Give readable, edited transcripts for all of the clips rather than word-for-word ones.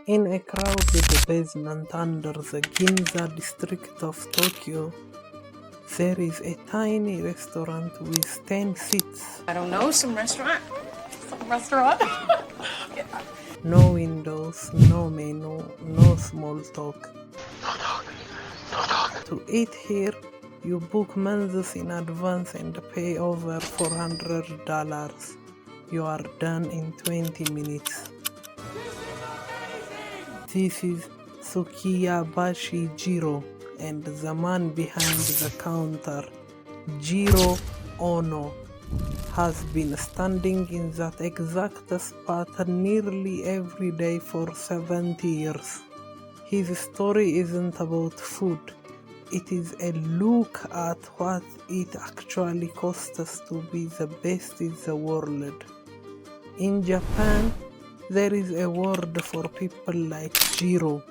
In a crowded basement under the Ginza district of Tokyo, there is a tiny restaurant with 10 seats. I don't know, some restaurant. No windows, no menu, no small talk. To eat here, you book months in advance and pay over $400. You are done in 20 minutes. This is Tsukiyabashi Jiro, and the man behind the counter, Jiro Ono, has been standing in that exact spot nearly every day for 70 years. His story isn't about food. It is a look at what it actually costs to be the best in the world. In Japan, there is a word for people like Jiro,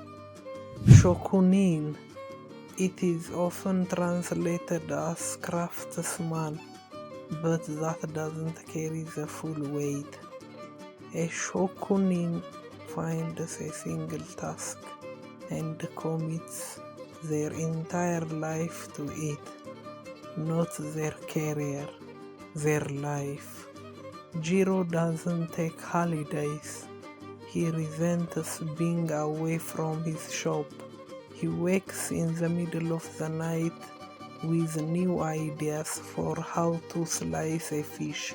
Shokunin. It is often translated as craftsman, but that doesn't carry the full weight. A Shokunin finds a single task and commits their entire life to it, not their career, their life. Jiro doesn't take holidays. He resents being away from his shop. He wakes in the middle of the night with new ideas for how to slice a fish.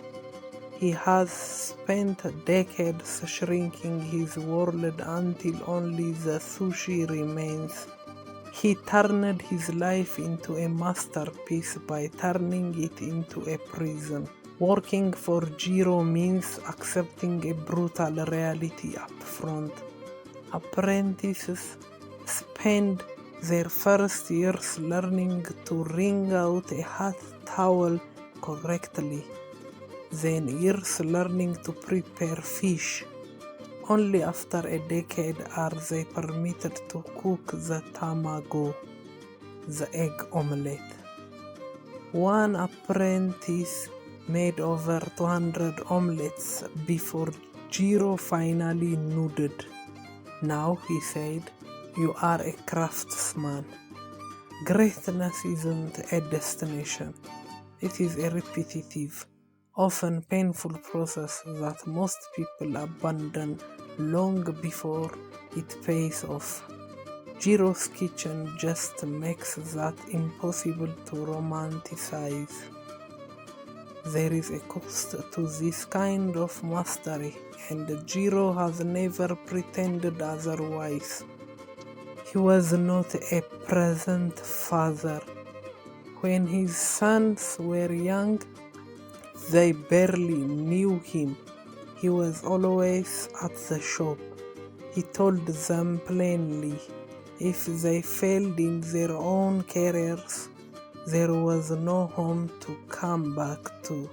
He has spent decades shrinking his world until only the sushi remains. He turned his life into a masterpiece by turning it into a prison. Working for Jiro means accepting a brutal reality up front. Apprentices spend their first years learning to wring out a hot towel correctly, then years learning to prepare fish. Only after a decade are they permitted to cook the tamago, the egg omelette. One apprentice made over 200 omelettes before Jiro finally nodded. Now, he said, you are a craftsman. Greatness isn't a destination. It is a repetitive, often painful process that most people abandon long before it pays off. Jiro's kitchen just makes that impossible to romanticize. There is a cost to this kind of mastery, and Jiro has never pretended otherwise. He was not a present father. When his sons were young, they barely knew him. He was always at the shop. He told them plainly, if they failed in their own careers, there was no home to come back to.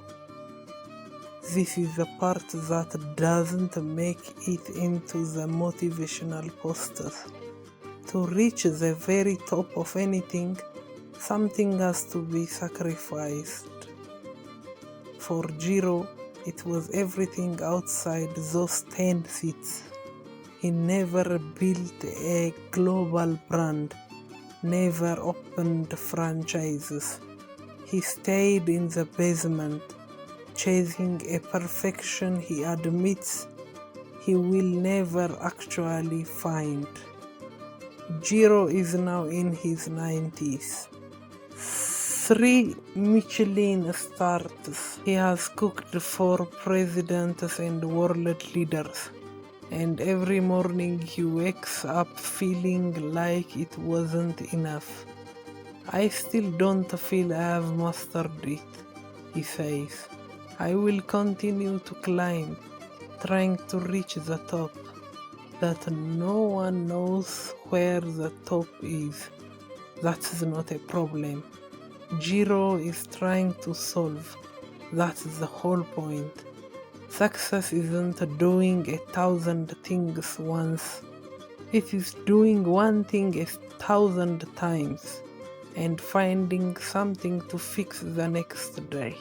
This is the part that doesn't make it into the motivational posters. To reach the very top of anything, something has to be sacrificed. For Jiro, it was everything outside those 10 seats. He never built a global brand, never opened franchises. He stayed in the basement, chasing a perfection he admits he will never actually find. Jiro is now in his 90s. 3 Michelin stars. He has cooked for presidents and world leaders. And every morning he wakes up feeling like it wasn't enough. I still don't feel I have mastered it, he says. I will continue to climb, trying to reach the top. But no one knows where the top is. That's not a problem. Jiro is trying to solve. That's the whole point. Success isn't doing 1,000 things once. It is doing one thing 1,000 times and finding something to fix the next day.